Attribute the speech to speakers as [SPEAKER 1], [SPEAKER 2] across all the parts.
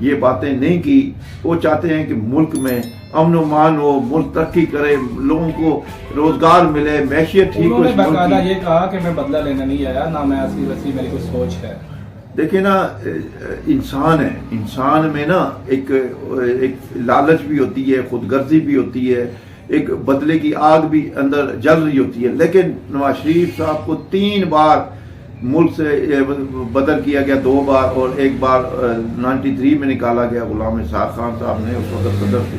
[SPEAKER 1] یہ باتیں نہیں کی. وہ چاہتے ہیں کہ ملک میں امن و امان ہو, ملک ترقی کرے, لوگوں کو روزگار ملے, معیشت ٹھیک ہو.
[SPEAKER 2] انہوں نے باقاعدہ یہ کہا کہ میں بدلہ لینے نہیں آیا, نہ میں ایسی ویسی میری کوئی سوچ ہے.
[SPEAKER 1] دیکھیں نا, انسان ہے, انسان میں نا ایک لالچ بھی ہوتی ہے, خود غرضی بھی ہوتی ہے, ایک بدلے کی آگ بھی اندر جل رہی ہوتی ہے. لیکن نواز شریف صاحب کو 3 بار ملک سے بدل کیا گیا, 2 بار, اور 1 بار 93 میں نکالا گیا غلام اسحاق خان صاحب نے, اس وقت صدر تھے.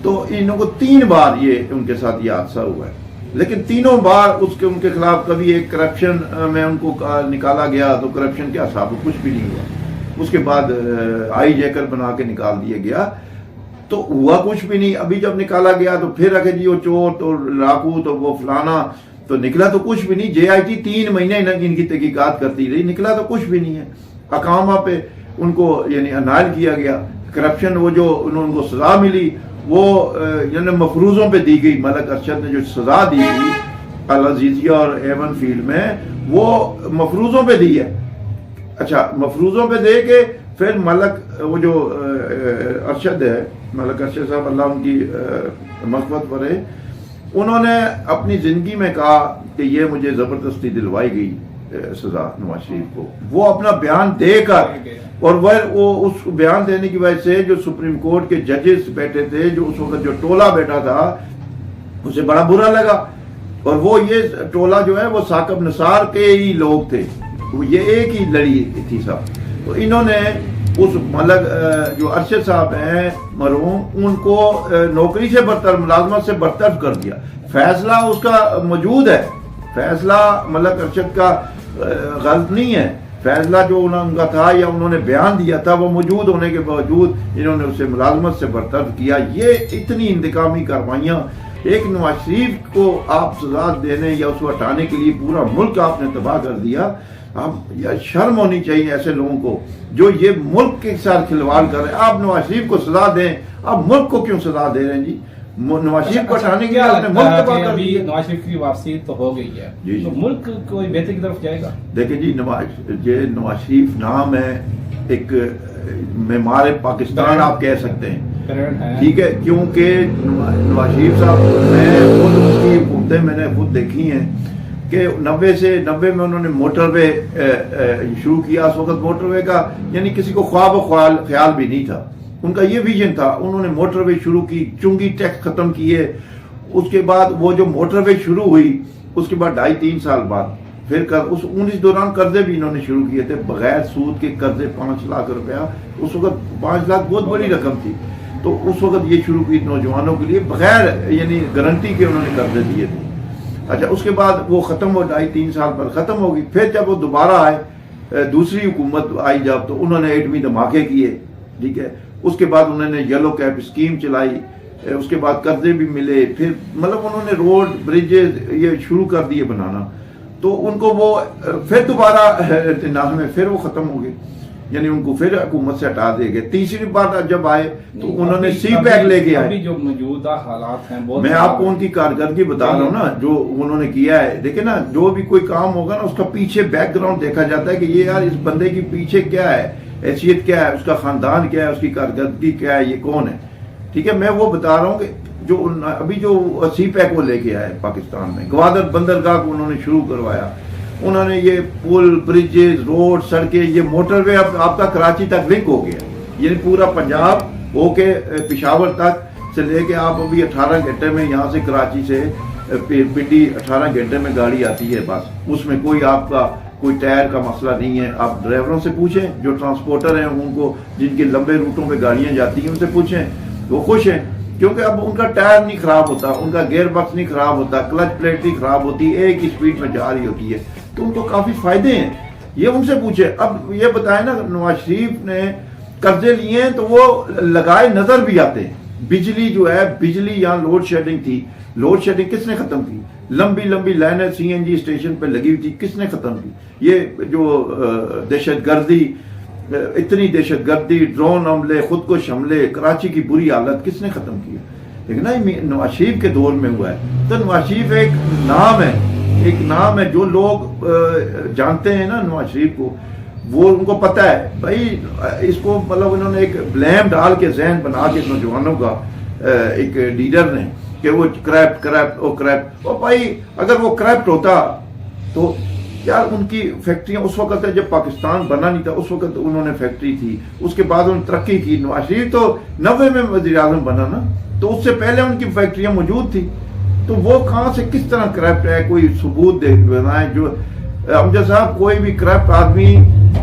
[SPEAKER 1] تو انہوں کو 3 بار یہ ان کے ساتھ یہ حادثہ ہوا ہے. لیکن تینوں بار ان کے خلاف کبھی ایک کرپشن میں ان کو نکالا گیا تو کرپشن کیا ثابت, کچھ بھی نہیں ہوا. اس کے بعد آئی جیکر بنا کے نکال دیا گیا تو ہوا کچھ بھی نہیں. ابھی جب نکالا گیا تو پھر اگر جی وہ چور تو لاکو تو وہ فلانا, تو نکلا تو کچھ بھی نہیں. JIT 3 مہینے ان کی تحقیقات کرتی رہی, نکلا تو کچھ بھی نہیں ہے. اقامہ پہ ان کو یعنی انائل کیا گیا. کرپشن وہ جو ان کو سزا ملی وہ یعنی مفروضوں پہ دی گئی. ملک ارشد نے جو سزا دی گئی العزیزیہ اور ایون فیلڈ میں, وہ مفروضوں پہ دی ہے. اچھا, مفروضوں پہ دے کے پھر ملک وہ جو ارشد ہے, ملک ارشد صاحب اللہ ان کی مغفرت کرے, انہوں نے اپنی زندگی میں کہا کہ یہ مجھے زبردستی دلوائی گئی سزا نواز شریف کو. وہ اپنا بیان دے کر, اور وہ اس بیان دینے کی وجہ سے جو سپریم کورٹ کے ججز بیٹھے تھے, جو اس وقت جو ٹولہ بیٹھا تھا, اسے بڑا برا لگا. اور وہ یہ ٹولہ جو ہے وہ ثاقب نثار کے ہی لوگ تھے, وہ یہ ایک ہی لڑی تھی سب. تو انہوں نے اس ملک جو ارشد صاحب ہیں مرحوم, ان کو نوکری سے برطرف, ملازمت سے برطرف کر دیا. فیصلہ اس کا موجود ہے, فیصلہ ملک ارشد کا غلط نہیں ہے. فیصلہ جو ان کا تھا یا انہوں نے بیان دیا تھا وہ موجود ہونے کے باوجود انہوں نے اسے ملازمت سے برطرف کیا. یہ اتنی انتقامی کارروائیاں, ایک نواز شریف کو آپ سزا دینے یا اس کو ہٹانے کے لیے پورا ملک آپ نے تباہ کر دیا. آپ شرم ہونی چاہیے ایسے لوگوں کو جو یہ ملک کے ساتھ کھلواڑ کر رہے ہیں. آپ نواز شریف کو سزا دیں, آپ ملک کو کیوں سزا دے رہے ہیں جی؟ نواز شریف کو ہٹانے کے لیے آپ نے ملک تباہ کر دیا.
[SPEAKER 2] نواز شریف کی واپسی تو ہو گئی ہے, تو ملک کوئی بہتری کی طرف جائے گا.
[SPEAKER 1] دیکھیں جی, نواز شریف نام ہے ایک معمار پاکستان آپ کہہ سکتے ہیں, ٹھیک ہے, کیونکہ نواز شریف صاحب میں خود ان کی حکومتیں میں نے خود دیکھی ہیں کہ 90 میں انہوں نے موٹر وے شروع کیا. اس وقت موٹر وے کا یعنی کسی کو خواب و خیال بھی نہیں تھا. ان کا یہ ویژن تھا. انہوں نے موٹر وے شروع کی, چنگی ٹیکس ختم کیے. اس کے بعد وہ جو موٹر وے شروع ہوئی, اس کے بعد 2.5-3 سال بعد پھر اس 19 دوران قرضے بھی انہوں نے شروع کیے تھے, بغیر سود کے قرضے 5 لاکھ روپیہ. اس وقت 5 لاکھ بہت بڑی رقم تھی. تو اس وقت یہ شروع کی نوجوانوں کے لیے بغیر یعنی گارنٹی کے انہوں نے قرضے دیے تھے. اچھا, اس کے بعد وہ ختم ہو, 2.5-3 سال پر ختم ہوگی. پھر جب وہ دوبارہ آئے, دوسری حکومت آئی جب, تو انہوں نے ایٹمی دھماکے کیے, ٹھیک ہے. اس کے بعد انہوں نے یلو کیپ اسکیم چلائی, اس کے بعد قرضے بھی ملے, پھر مطلب انہوں نے روڈ بریجز یہ شروع کر دیے بنانا. تو ان کو وہ پھر دوبارہ انتظام میں پھر وہ ختم ہو گئے, یعنی ان کو پھر حکومت سے ہٹا دے گئے. تیسری بار جب آئے تو انہوں نے سی پیک لے کے آئے.
[SPEAKER 2] جو موجودہ حالات ہیں
[SPEAKER 1] میں آپ کو ان کی کارکردگی بتا رہا ہوں نا, جو انہوں نے کیا ہے. دیکھیں نا, جو بھی کوئی کام ہوگا نا, اس کا پیچھے بیک گراؤنڈ دیکھا جاتا ہے کہ یہ یار اس بندے کی پیچھے کیا ہے, حیثیت کیا ہے, اس کا خاندان کیا ہے, اس کی کارکردگی کیا ہے, یہ کون ہے. ٹھیک ہے, میں وہ بتا رہا ہوں کہ جو ابھی جو سی پیک وہ لے کے آئے پاکستان میں, گوادر بندرگاہ کو انہوں نے شروع کروایا. انہوں نے یہ پل, بریجز, روڈ, سڑکیں, یہ موٹر وے اب آپ کا کراچی تک لنک ہو گیا. یعنی پورا پنجاب ہو کے پشاور تک سے لے کے آپ ابھی 18 گھنٹے میں یہاں سے کراچی سے پنڈی 18 گھنٹے میں گاڑی آتی ہے بس. اس میں کوئی آپ کا کوئی ٹائر کا مسئلہ نہیں ہے. آپ ڈرائیوروں سے پوچھیں جو ٹرانسپورٹر ہیں, ان کو جن کے لمبے روٹوں پہ گاڑیاں جاتی ہیں, ان سے پوچھیں, وہ خوش ہیں کیونکہ اب ان کا ٹائر نہیں خراب ہوتا, ان کا گیئر باکس نہیں خراب ہوتا, کلچ پلیٹ نہیں خراب ہوتی, ایک ہی اسپیڈ میں جا رہی ہوتی ہے. تو ان کو کافی فائدے ہیں. یہ ان سے پوچھیں. اب یہ بتائیں نا, نواز شریف نے قرضے لیے ہیں تو وہ لگائے نظر بھی آتے ہیں. بجلی جو ہے, بجلی یہاں لوڈ شیڈنگ تھی, لوڈ شیڈنگ کس نے ختم کی؟ لمبی لمبی لائنیں CNG اسٹیشن پہ لگی ہوئی تھی, کس نے ختم کی؟ یہ جو دہشت گردی, اتنی دہشت گردی, ڈرون حملے, خودکش حملے, کراچی کی بری حالت کس نے ختم کی؟ لیکن نا نواز شریف کے دور میں ہوا ہے. تو نواز شریف ایک نام ہے, ایک نام ہے. جو لوگ جانتے ہیں نا نواز شریف کو, وہ ان کو پتہ ہے بھائی اس کو مطلب انہوں نے ایک بلیم ڈال کے ذہن بنا کے نوجوانوں کا ایک لیڈر نے کہ وہ کریپٹ اور بھائی اگر وہ کریپٹ ہوتا تو یار ان کی فیکٹریاں اس وقت جب پاکستان بنا نہیں تھا اس وقت انہوں نے فیکٹری تھی, اس کے بعد انہوں نے ترقی کی. نواز شریف تو 90 میں وزیر اعظم بنا نا, تو اس سے پہلے ان کی فیکٹریاں موجود تھی. تو وہ کہاں سے کس طرح کریپٹ ہے, کوئی ثبوت بنائے. جو امجد صاحب کوئی بھی کریپٹ آدمی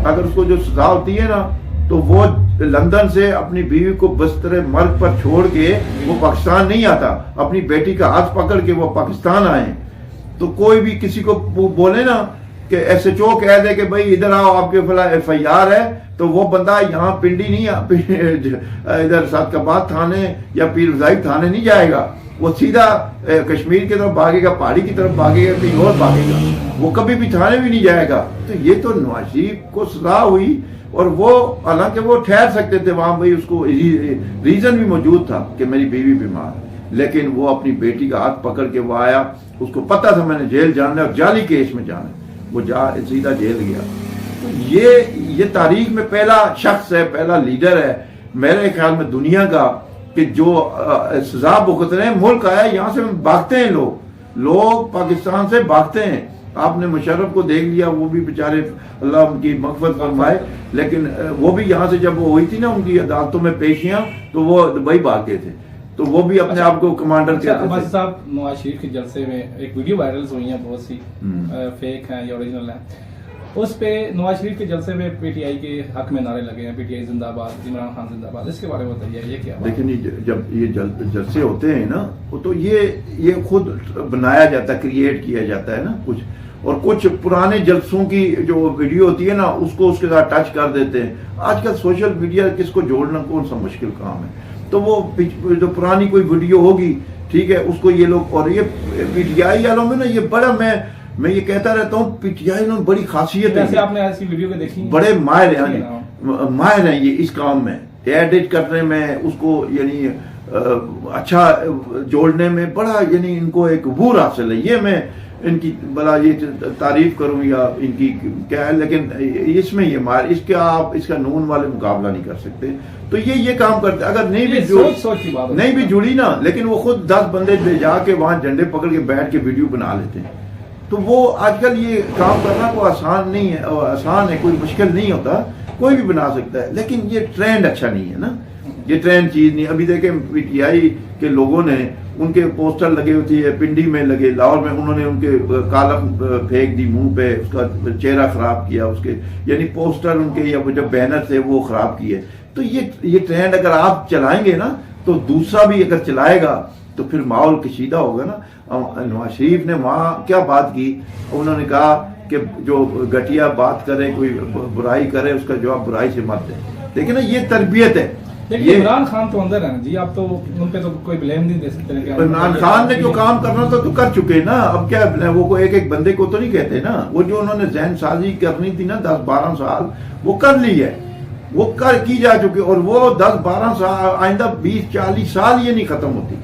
[SPEAKER 1] اگر اس کو جو سزا ہوتی ہے نا تو وہ لندن سے اپنی بیوی کو بستر مرگ پر چھوڑ کے وہ پاکستان نہیں آتا, اپنی بیٹی کا ہاتھ پکڑ کے وہ پاکستان آئے. تو کوئی بھی کسی کو بولے نا کہ ایس ایچ او کہہ دے کہ بھائی ادھر آؤ آپ کے فلاں ایف آئی آر ہے, تو وہ بندہ یہاں پنڈی نہیں ادھر سعدآباد تھانے یا پیر رضائی تھانے نہیں جائے گا, وہ سیدھا کشمیر کی طرف بھاگے گا, پہاڑی کی طرف بھاگے گا, کہیں اور بھاگے گا, وہ کبھی بھی تھانے بھی نہیں جائے گا. تو یہ تو نواز شریف کو سزا ہوئی اور وہ حالانکہ وہ ٹھہر سکتے تھے وہاں, بھائی اس کو ریزن بھی موجود تھا کہ میری بیوی بیمار ہے, لیکن وہ اپنی بیٹی کا ہاتھ پکڑ کے وہ آیا, اس کو پتا تھا میں نے جیل جانا ہے اور جعلی کیس میں جانا ہے, وہ سیدھا جیل گیا. تو یہ تاریخ میں پہلا شخص ہے, پہلا لیڈر ہے میرے خیال میں دنیا کا کہ جو سزا بھگت رہے ہیں. ملک آیا یہاں سے بھاگتے ہیں لوگ پاکستان سے بھاگتے ہیں. آپ نے مشرف کو دیکھ لیا, وہ بھی بیچارے اللہ ان کی مغفرت فرمائے, لیکن وہ بھی یہاں سے جب وہ ہوئی تھی نا ان کی عدالتوں میں پیشیاں, تو وہ دبئی بھاگ گئے تھے, تو وہ بھی اپنے آپ کو کمانڈر کہتے تھے.
[SPEAKER 2] صاحب نواز شریف کے جلسے میں ایک ویڈیو وائرل ہوئی ہیں, بہت سی فیک ہیں یا اوریجنل ہیں, اس پہ نواز شریف کے جلسے میں پی ٹی آئی کے حق میں نعرے لگے ہیں, پی ٹی آئی زندہ باد, عمران خان زندہ باد. اس کے بارے میں بتائیے یہ کیا؟
[SPEAKER 1] لیکن جب یہ جلسے ہوتے ہیں نا تو یہ خود بنایا جاتا ہے, کریٹ کیا جاتا ہے نا کچھ, اور کچھ پرانے جلسوں کی جو ویڈیو ہوتی ہے نا اس کو اس کے ساتھ ٹچ کر دیتے ہیں. آج کل سوشل میڈیا کس کو جوڑنا کون سا مشکل کام ہے, تو وہ جو پرانی کوئی ویڈیو ہوگی ٹھیک ہے اس کو یہ لوگ, اور یہ پی ٹی آئی والوں میں نا یہ بڑا میں یہ کہتا رہتا ہوں پی ٹی آئی میں بڑی خاصیت ہے,
[SPEAKER 2] آپ نے ایسی ویڈیو کو دیکھی,
[SPEAKER 1] بڑے ماہر ہیں یہ اس کام میں, ایڈٹ کرنے میں, اس کو یعنی اچھا جوڑنے میں بڑا یعنی ان کو ایک عبور حاصل ہے. یہ میں ان کی بلا یہ تعریف کروں یا ان کی کیا ہے, لیکن اس میں یہ ماہر, اس کا آپ اس کا نون والے مقابلہ نہیں کر سکتے. تو یہ کام کرتے, اگر نہیں بھی جڑی نا, لیکن وہ خود 10 بندے لے جا کے وہاں جھنڈے پکڑ کے بیٹھ کے ویڈیو بنا لیتے ہیں. تو وہ آج کل یہ کام کرنا کوئی آسان نہیں ہے, آسان ہے, کوئی مشکل نہیں ہوتا, کوئی بھی بنا سکتا ہے, لیکن یہ ٹرینڈ اچھا نہیں ہے نا, یہ ٹرینڈ چیز نہیں. ابھی دیکھیں پی ٹی آئی کے لوگوں نے ان کے پوسٹر لگے ہوتی ہے, پنڈی میں لگے, لاہور میں انہوں نے ان کے کالم پھینک دی منہ پہ, اس کا چہرہ خراب کیا, اس کے یعنی پوسٹر ان کے یا جو بینر تھے وہ خراب کیے. تو یہ ٹرینڈ اگر آپ چلائیں گے نا تو دوسرا بھی اگر چلائے گا تو پھر ماحول کشیدہ ہوگا نا. نواز شریف نے وہاں کیا بات کی, انہوں نے کہا کہ جو گھٹیا بات کرے, کوئی برائی کرے, اس کا جواب برائی سے مت دیں. دیکھیں نا یہ تربیت ہے.
[SPEAKER 2] لیکن عمران خان تو اندر ہے جی, آپ تو ان پہ تو کوئی بلیم نہیں دے سکتے.
[SPEAKER 1] عمران خان نے جو کام کرنا تھا تو کر چکے نا, اب کیا وہ ایک بندے کو تو نہیں کہتے نا, وہ جو انہوں نے ذہن سازی کرنی تھی نا 10-12 سال وہ کر لی ہے, وہ کی جا چکے, اور وہ 10-12 سال آئندہ 20-40 سال یہ نہیں ختم ہوتی.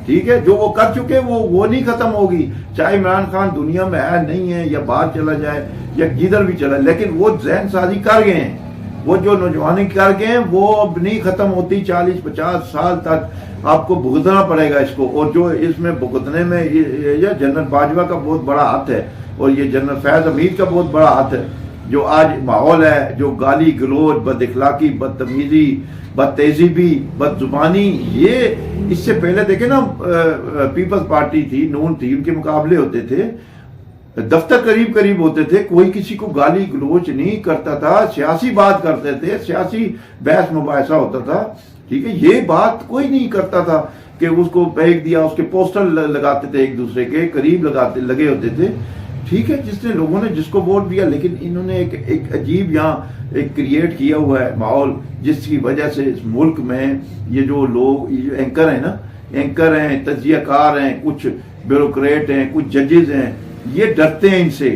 [SPEAKER 1] ٹھیک ہے, جو وہ کر چکے وہ نہیں ختم ہوگی, چاہے عمران خان دنیا میں ہے نہیں ہے یا باہر چلا جائے یا جدھر بھی چلا, لیکن وہ ذہن سازی کر گئے ہیں, وہ جو نوجوانی کر گئے ہیں وہ اب نہیں ختم ہوتی. 40-50 سال تک آپ کو بھگتنا پڑے گا اس کو, اور جو اس میں بھگتنے میں یہ جنرل باجوہ کا بہت بڑا ہاتھ ہے, اور یہ جنرل فیض حمید کا بہت بڑا ہاتھ ہے. جو آج ماحول ہے, جو گالی گلوچ, بد اخلاقی, بدتمیزی, بد تہذیبی, بد زبانی, یہ اس سے پہلے دیکھیں نا پیپلز پارٹی تھی, نون تھی, ان کے مقابلے ہوتے تھے, دفتر قریب ہوتے تھے, کوئی کسی کو گالی گلوچ نہیں کرتا تھا, سیاسی بات کرتے تھے, سیاسی بحث مباحثہ ہوتا تھا. ٹھیک ہے, یہ بات کوئی نہیں کرتا تھا کہ اس کو پھینک دیا, اس کے پوسٹر لگاتے تھے ایک دوسرے کے قریب لگے ہوتے تھے. ٹھیک ہے, جس نے لوگوں نے جس کو ووٹ دیا, لیکن انہوں نے ایک عجیب یہاں ایک کریٹ کیا ہوا ہے ماحول, جس کی وجہ سے اس ملک میں یہ جو لوگ, یہ جو اینکر ہیں نا, اینکر ہیں, تجزیہ کار ہیں, کچھ بیوروکریٹ ہیں, کچھ ججز ہیں, یہ ڈرتے ہیں ان سے.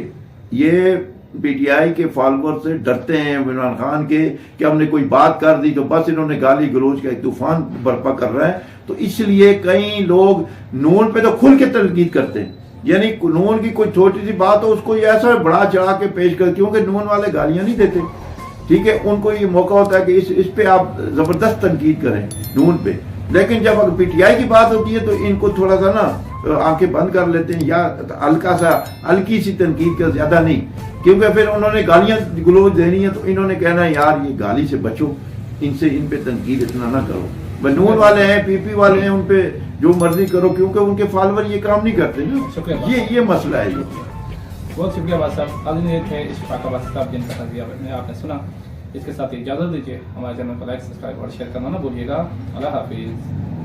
[SPEAKER 1] یہ پی ٹی آئی کے فالوور سے ڈرتے ہیں عمران خان کے کہ ہم نے کوئی بات کر دی تو بس انہوں نے گالی گلوچ کا ایک طوفان برپا کر رہا ہے. تو اس لیے کئی لوگ نون پہ تو کھل کے تنقید کرتے ہیں, یعنی نون کی کوئی چھوٹی سی بات ہو اس کو ایسا بڑا چڑھا کے پیش کر, کیونکہ نون والے گالیاں نہیں دیتے, ٹھیک ہے، ان کو یہ موقع ہوتا ہے کہ اس پہ آپ زبردست تنقید کریں نون پہ، لیکن جب اگر پی ٹی آئی کی بات ہوتی ہے تو ان کو تھوڑا سا نا آنکھیں بند کر لیتے ہیں، یا ہلکی سی تنقید کا، زیادہ نہیں، کیونکہ پھر انہوں نے گالیاں گلوچ دینی ہے تو انہوں نے کہنا ہے یار یہ گالی سے بچو، ان پہ تنقید اتنا نہ کرو۔ نون والے ہیں، پی پی والے ہیں، ان پہ جو مرضی کرو، کیونکہ ان کے فالوور یہ کام نہیں کرتے
[SPEAKER 2] شکریہ
[SPEAKER 1] نا، یہ مسئلہ ہے۔
[SPEAKER 2] بہت شکریہ بات صاحب، آدمی یہ تھے اشفاق عباسی صاحب جن کا تجزیہ آپ نے سنا۔ اس کے ساتھ اجازت دیجیے، ہمارے چینل کو لائک، سبسکرائب اور شیئر کرنا نہ بھولیے گا۔ اللہ حافظ۔